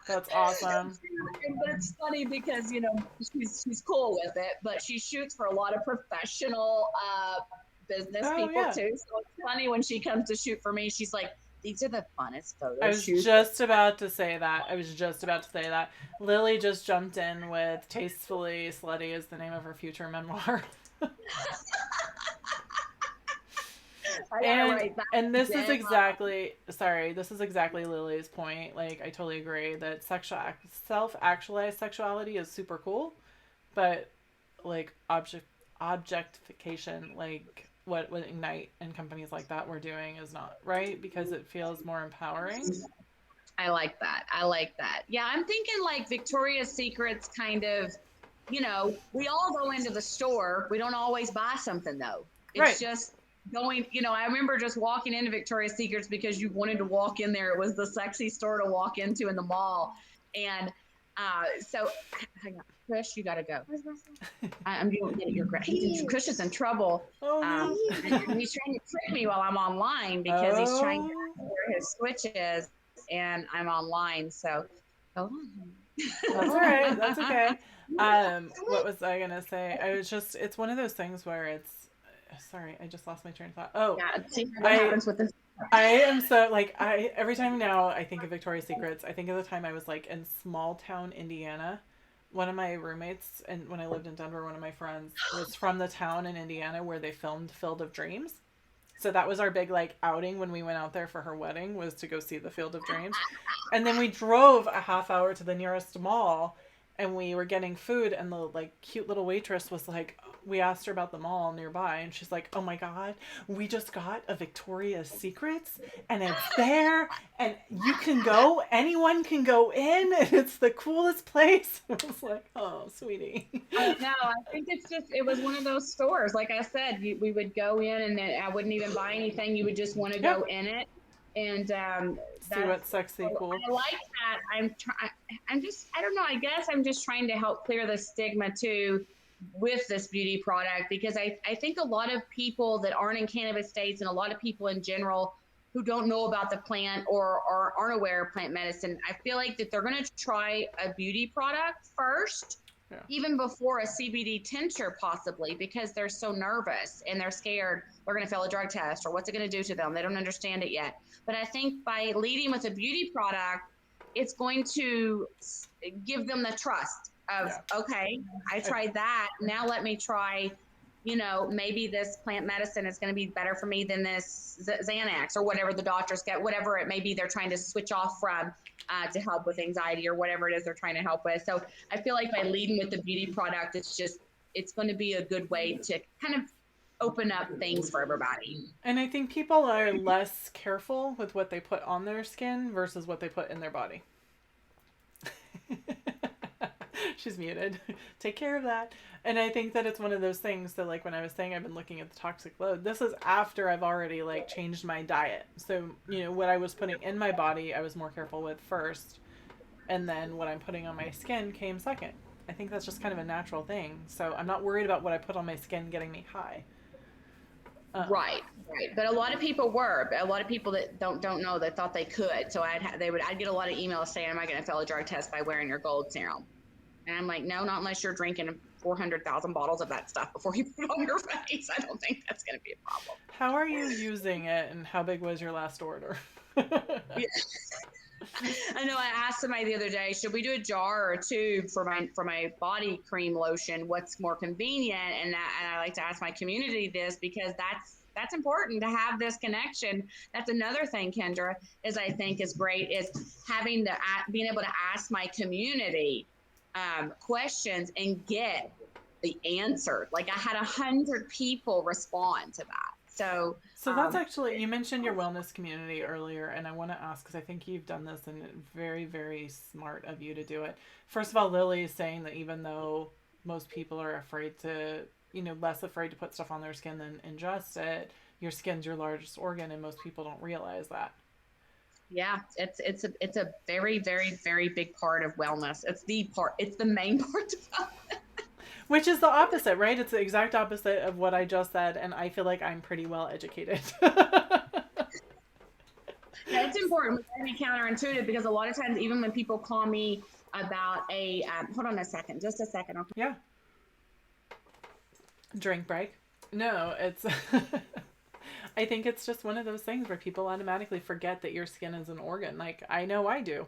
Speaker 1: that's awesome.
Speaker 2: But it's funny because she's cool with it, but she shoots for a lot of professional business people too. So it's funny when she comes to shoot for me, she's like, "These are the funnest photos."
Speaker 1: I was just about to say that. Lily just jumped in with "Tastefully Slutty" is the name of her future memoir. And this is exactly Lily's point. Like, I totally agree that self-actualized sexuality is super cool, but like objectification, like what Ignite and companies like that were doing, is not right, because it feels more empowering.
Speaker 2: I like that. Yeah, I'm thinking like Victoria's Secret's kind of, we all go into the store. We don't always buy something though. It's just going, I remember just walking into Victoria's Secrets because you wanted to walk in there. It was the sexy store to walk into in the mall. And so, hang on, Chris, you got to go. I'm going to get your Chris is in trouble.
Speaker 1: Oh, no.
Speaker 2: And he's trying to trick me while I'm online because he's trying to where his switch is, and I'm online. So, hold on.
Speaker 1: That's all right. That's okay. What was I gonna say? It's one of those things where sorry, I just lost my train of thought. Oh,
Speaker 2: yeah. See what happens with this.
Speaker 1: I am so, like, every time now I think of Victoria's Secrets, I think of the time I was like in small town Indiana. One of my roommates, and when I lived in Denver, one of my friends was from the town in Indiana where they filmed Field of Dreams. So that was our big, like, outing when we went out there for her wedding, was to go see the Field of Dreams. And then we drove a half hour to the nearest mall, and we were getting food, and the, like, cute little waitress was like, we asked her about the mall nearby, and she's like, "Oh my God, we just got a Victoria's Secrets, and it's there, and you can go, anyone can go in, and it's the coolest place." I was like, "Oh, sweetie."
Speaker 2: No, I think it was one of those stores. Like I said, we would go in, and then I wouldn't even buy anything. You would just want to go in it. And
Speaker 1: see what's sexy, cool.
Speaker 2: I like that. I don't know, I guess I'm just trying to help clear the stigma too with this beauty product, because I think a lot of people that aren't in cannabis states, and a lot of people in general who don't know about the plant or aren't aware of plant medicine, I feel like that they're going to try a beauty product first, even before a CBD tincture possibly, because they're so nervous and they're scared they're going to fail a drug test, or what's it going to do to them. They don't understand it yet. But I think by leading with a beauty product, it's going to give them the trust of, okay, I tried that. Now let me try, maybe this plant medicine is going to be better for me than this Xanax, or whatever the doctors get, whatever it may be they're trying to switch off from to help with anxiety, or whatever it is they're trying to help with. So I feel like by leading with the beauty product, it's going to be a good way to kind of open up things for everybody.
Speaker 1: And I think people are less careful with what they put on their skin versus what they put in their body. She's muted. Take care of that. And I think that it's one of those things that, like, when I was saying I've been looking at the toxic load, this is after I've already, like, changed my diet. So, what I was putting in my body, I was more careful with first. And then what I'm putting on my skin came second. I think that's just kind of a natural thing. So I'm not worried about what I put on my skin getting me high.
Speaker 2: Right. But a lot of people were. A lot of people that don't know, that thought they could. So I'd get a lot of emails saying, "Am I going to fail a drug test by wearing your gold serum?" And I'm like, no, not unless you're drinking 400,000 bottles of that stuff before you put it on your face. I don't think that's going to be a problem.
Speaker 1: How are you using it, and how big was your last order?
Speaker 2: I know I asked somebody the other day, should we do a jar or a tube for my body cream lotion? What's more convenient? And I like to ask my community this because that's important to have this connection. That's another thing, Kendra, is I think is great is having being able to ask my community questions and get the answer. Like I had 100 people respond to that.
Speaker 1: So that's actually, you mentioned your wellness community earlier, and I want to ask because I think you've done this and very, very smart of you to do it. First of all, Lily is saying that even though most people are afraid to, less afraid to put stuff on their skin than ingest it, your skin's your largest organ, and most people don't realize that.
Speaker 2: Yeah, it's a very, very, very big part of wellness. It's the main part of wellness.
Speaker 1: Which is the opposite, right? It's the exact opposite of what I just said, and I feel like I'm pretty well educated.
Speaker 2: Yeah, it's important. We be counterintuitive because a lot of times, even when people call me about hold on a second, just a second. Okay.
Speaker 1: Yeah. Drink break. No, it's. I think it's just one of those things where people automatically forget that your skin is an organ. Like I know I do.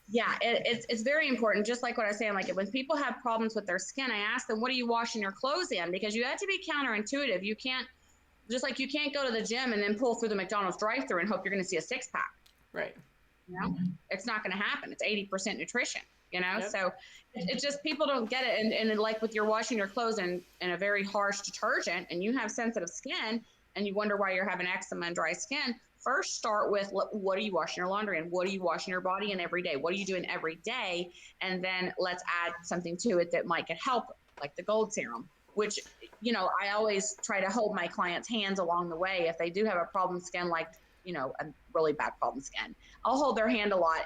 Speaker 2: Yeah, it's very important. Just like what I was saying, like when people have problems with their skin, I ask them, what are you washing your clothes in? Because you have to be counterintuitive. You can't, just like you can't go to the gym and then pull through the McDonald's drive-thru and hope you're going to see a six-pack.
Speaker 1: Right.
Speaker 2: It's not going to happen. It's 80% nutrition, Yep. So it's just people don't get it. And like with your washing your clothes in a very harsh detergent and you have sensitive skin and you wonder why you're having eczema and dry skin, first start with what are you washing your laundry in? What are you washing your body in every day? What are you doing every day? And then let's add something to it that might get help, like the gold serum, which, I always try to hold my clients' hands along the way. If they do have a problem skin, like, a really bad problem skin, I'll hold their hand a lot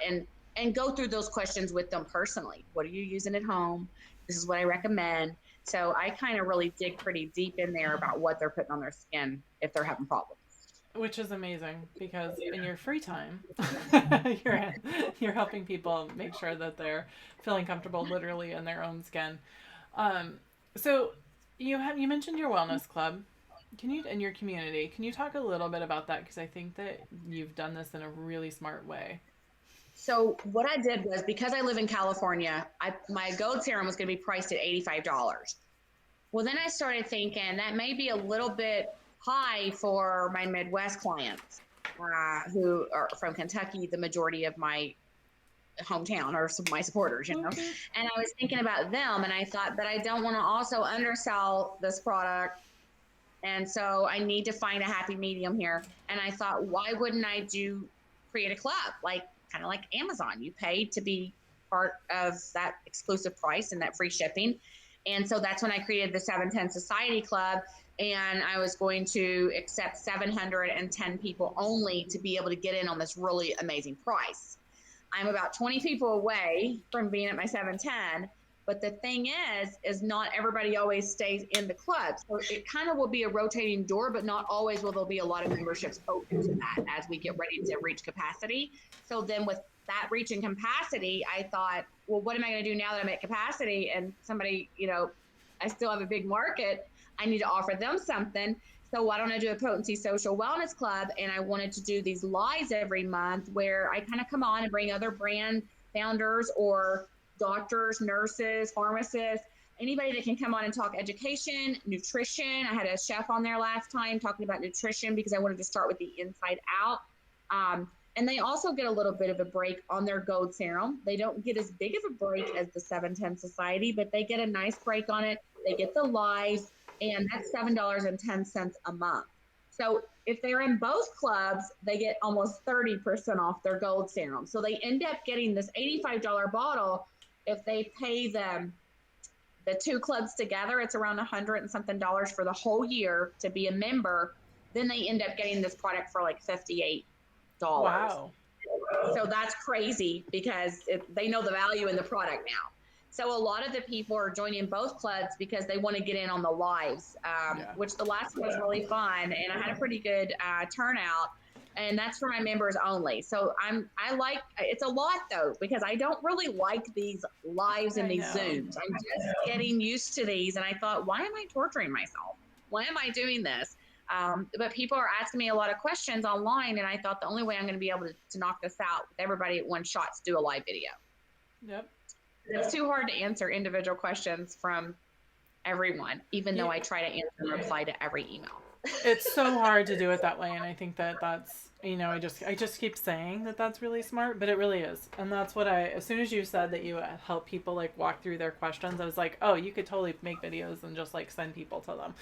Speaker 2: and go through those questions with them personally. What are you using at home? This is what I recommend. So I kind of really dig pretty deep in there about what they're putting on their skin if they're having problems.
Speaker 1: Which is amazing because in your free time, you're helping people make sure that they're feeling comfortable literally in their own skin. So you mentioned your wellness club. Can you, in your community, can you talk a little bit about that? Because I think that you've done this in a really smart way.
Speaker 2: So what I did was, because I live in California, my gold serum was going to be priced at $85. Well, then I started thinking that may be a little bit high for my Midwest clients who are from Kentucky, the majority of my hometown or my supporters,
Speaker 1: Okay.
Speaker 2: And I was thinking about them and I thought, but I don't want to also undersell this product. And so I need to find a happy medium here. And I thought, why wouldn't I create a club? Kind of like Amazon, you pay to be part of that exclusive price and that free shipping. And so that's when I created the 710 Society Club. And I was going to accept 710 people only to be able to get in on this really amazing price. I'm about 20 people away from being at my 710. But the thing is not everybody always stays in the club. So it kind of will be a rotating door, but not always will there be a lot of memberships open to that as we get ready to reach capacity. So then with that reaching capacity, I thought, well, what am I going to do now that I'm at capacity and somebody, I still have a big market. I need to offer them something. So why don't I do a Potency Social Wellness Club? And I wanted to do these lives every month where I kind of come on and bring other brand founders or doctors, nurses, pharmacists, anybody that can come on and talk education, nutrition. I had a chef on there last time talking about nutrition because I wanted to start with the inside out. And they also get a little bit of a break on their gold serum. They don't get as big of a break as the 710 Society, but they get a nice break on it. They get the lives, and that's $7.10 a month. So if they're in both clubs, they get almost 30% off their gold serum. So they end up getting this $85 bottle. If they pay the two clubs together, it's around $100 and something for the whole year to be a member. Then they end up getting this product for like $58.
Speaker 1: Wow.
Speaker 2: So that's crazy because they know the value in the product now. So a lot of the people are joining both clubs because they want to get in on the lives, which the last one was really fun. And I had a pretty good turnout. And that's for my members only. So it's a lot though, because I don't really like these lives and these Zooms. I'm just getting used to these. And I thought, why am I torturing myself? Why am I doing this? But people are asking me a lot of questions online, and I thought the only way I'm going to be able to knock this out with everybody at one shot is do a live video.
Speaker 1: Yep.
Speaker 2: It's too hard to answer individual questions from everyone, even though I try to answer and reply to every email.
Speaker 1: It's so hard to do it that way, and I think that's, I just keep saying that that's really smart, but it really is. And that's what as soon as you said that you help people like walk through their questions, I was like, oh, you could totally make videos and just like send people to them.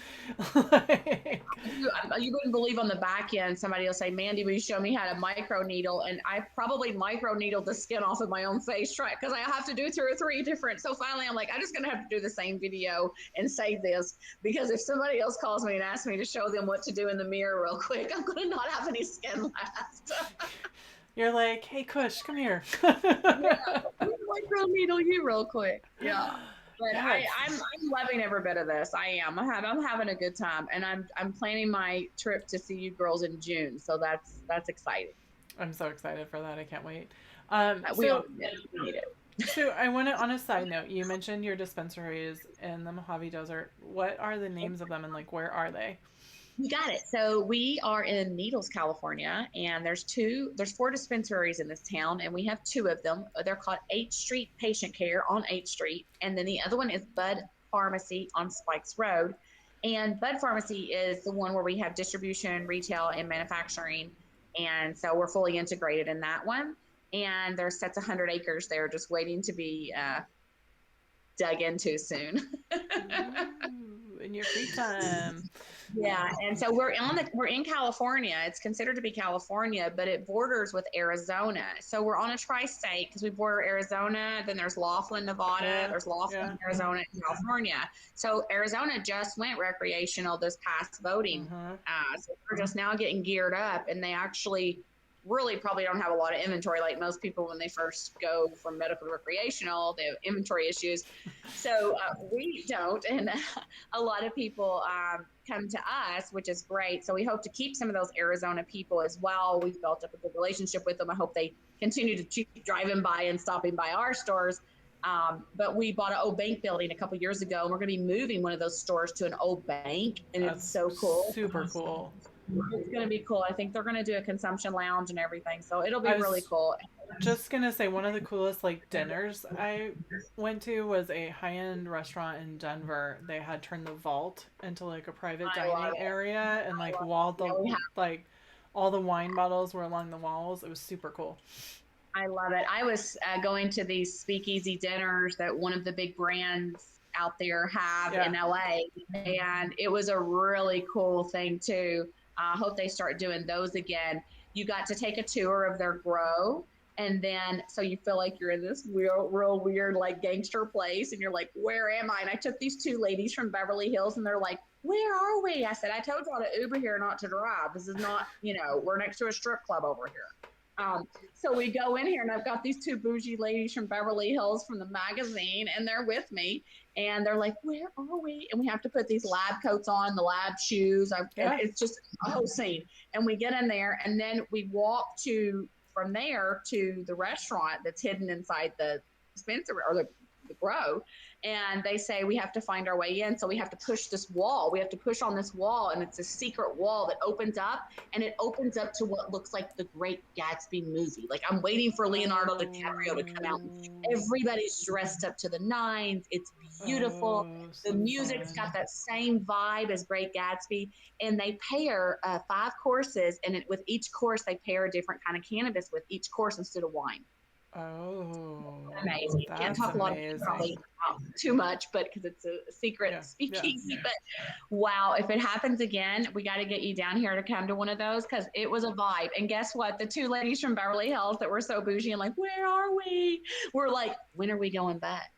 Speaker 2: You wouldn't believe, on the back end somebody will say, Mandy, will you show me how to micro needle? And I probably micro needled the skin off of my own face, because I have to do 2 or 3 different. So finally I'm like, I'm just gonna have to do the same video and say this, because if somebody else calls me and asks me to show them what to do in the mirror real quick, I'm gonna not have any skin left.
Speaker 1: You're like, hey Kush, come here.
Speaker 2: Yeah, micro needle you real quick. Yeah. But
Speaker 1: Yes.
Speaker 2: I'm loving every bit of this. I am. I'm having a good time, and I'm planning my trip to see you girls in June. So that's exciting.
Speaker 1: I'm so excited for that. I can't wait.
Speaker 2: We all
Speaker 1: So
Speaker 2: need it.
Speaker 1: So I want to, on a side note, you mentioned your dispensaries in the Mojave Desert. What are the names of them, and like where are they?
Speaker 2: You got it. So we are in Needles, California, and there's 4 dispensaries in this town, and we have 2 of them. They're called 8th Street Patient Care on 8th Street, and then the other one is Bud Pharmacy on Spikes Road. And Bud Pharmacy is the one where we have distribution, retail, and manufacturing, and so we're fully integrated in that one. And there's sets 100 acres there, just waiting to be dug into soon.
Speaker 1: Ooh, in your free time.
Speaker 2: Yeah, and so we're in California. It's considered to be California, but it borders with Arizona. So we're on a tri-state because we border Arizona. Then there's Laughlin, Nevada. There's Laughlin, Arizona, and California. So Arizona just went recreational this past voting. So we're just now getting geared up, and they actually really probably don't have a lot of inventory like most people when they first go from medical to recreational. They have inventory issues. So we don't, and a lot of people come to us, which is great. So we hope to keep some of those Arizona people as well. We've built up a good relationship with them. I hope they continue to keep driving by and stopping by our stores. But we bought an old bank building a couple years ago, and we're going to be moving one of those stores to an old bank, and it's so cool.
Speaker 1: Super cool.
Speaker 2: It's going to be cool. I think they're going to do a consumption lounge and everything, so it'll be really cool.
Speaker 1: Just gonna say, one of the coolest like dinners I went to was a high-end restaurant in Denver. They had turned the vault into like a private dining area, and like walled the like all the wine bottles were along the walls. It was super cool.
Speaker 2: I love it. I was going to these speakeasy dinners that one of the big brands out there have in LA, and it was a really cool thing too. I hope they start doing those again. You got to take a tour of their grow, and then so you feel like you're in this real weird like gangster place, and you're like, where am I? And I took these 2 ladies from Beverly Hills, and they're like, where are we? I said, I told y'all to Uber here, not to drive. This is not, we're next to a strip club over here. So we go in here, and I've got these 2 bougie ladies from Beverly Hills from the magazine, and they're with me, and they're like, where are we? And we have to put these lab coats on, the lab shoes. It's just a whole scene. And we get in there, and then we walk from there to the restaurant that's hidden inside the dispensary or the grow. And they say we have to find our way in. So we have to push this wall. We have to push on this wall, and it's a secret wall that opens up, and it opens up to what looks like the Great Gatsby movie. Like, I'm waiting for Leonardo DiCaprio to come out. Everybody's dressed up to the nines. It's beautiful. The music's got that same vibe as Great Gatsby, and they pair 5 courses, and with each course they pair a different kind of cannabis with each course instead of wine.
Speaker 1: Oh,
Speaker 2: amazing. Can't talk a lot probably too much, but because it's a secret speakeasy. But wow, if it happens again, we got to get you down here to come to one of those, because it was a vibe. And guess what? The 2 ladies from Beverly Hills that were so bougie and like, where are we? We're like, when are we going back?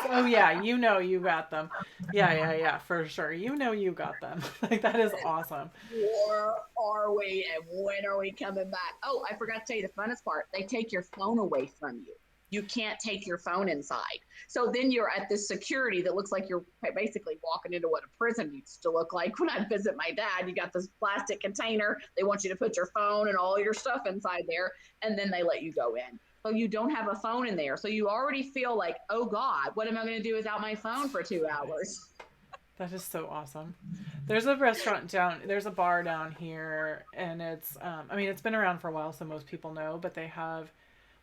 Speaker 1: Oh yeah, you got them. Yeah, for sure. You got them. Like, that is awesome.
Speaker 2: Where are we, and when are we coming back? Oh, I forgot to tell you the funnest part. They take your phone away from you. You can't take your phone inside. So then you're at this security that looks like you're basically walking into what a prison used to look like. When I visit my dad, you got this plastic container. They want you to put your phone and all your stuff inside there, and then they let you go in. So you don't have a phone in there. So you already feel like, oh God, what am I going to do without my phone for 2 hours?
Speaker 1: That is so awesome. There's a there's a bar down here, and I mean, it's been around for a while, so most people know, but they have,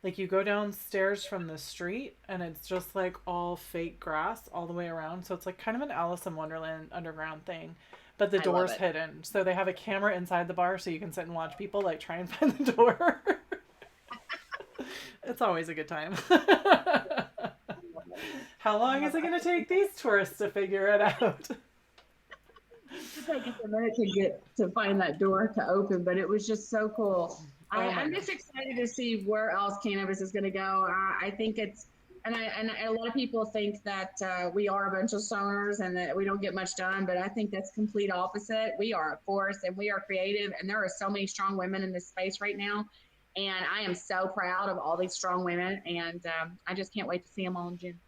Speaker 1: like, you go downstairs from the street, and it's just like all fake grass all the way around. So it's like kind of an Alice in Wonderland underground thing, but the
Speaker 2: I love
Speaker 1: door's
Speaker 2: it.
Speaker 1: hidden. So they have a camera inside the bar, so you can sit and watch people like try and find the door. It's always a good time. How long is it going to take these tourists to figure it out?
Speaker 2: It took us a minute to get to find that door to open, but it was just so cool.
Speaker 1: Oh my
Speaker 2: I'm
Speaker 1: gosh.
Speaker 2: just excited to see where else cannabis is going to go. I think it's, and a lot of people think that we are a bunch of stoners and that we don't get much done, but I think that's complete opposite. We are a force and we are creative, and there are so many strong women in this space right now. And I am so proud of all these strong women, and I just can't wait to see them all in June.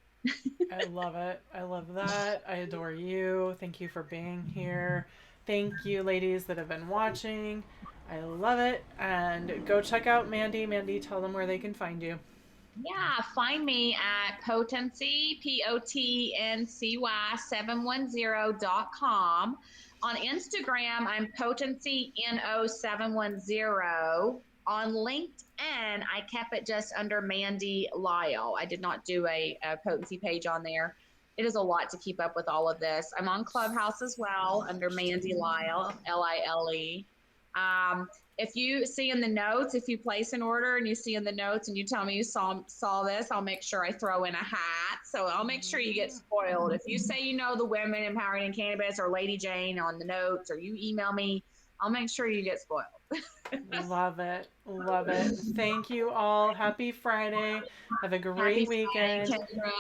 Speaker 1: I love it. I love that. I adore you. Thank you for being here. Thank you, ladies that have been watching. I love it. And go check out Mandy. Mandy, tell them where they can find you.
Speaker 2: Yeah, find me at Potency, POTNCY 710.com. On Instagram, I'm Potency NO 710. On LinkedIn, I kept it just under Mandy Lile. I did not do a potency page on there. It is a lot to keep up with all of this. I'm on Clubhouse as well under Mandy Lile, Lile. If you see in the notes, if you place an order and you see in the notes and you tell me you saw this, I'll make sure I throw in a hat. So I'll make sure you get spoiled. If you say you know the Women Empowering in Cannabis or Lady Jane on the notes, or you email me, I'll make sure you get spoiled.
Speaker 1: Love it. Love it. Thank you all. Happy Friday. Have a
Speaker 2: Happy
Speaker 1: great
Speaker 2: Friday,
Speaker 1: weekend.
Speaker 2: Kendra.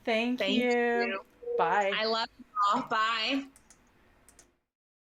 Speaker 1: Thank
Speaker 2: Thank
Speaker 1: you.
Speaker 2: you.
Speaker 1: Bye.
Speaker 2: I love you all. Bye.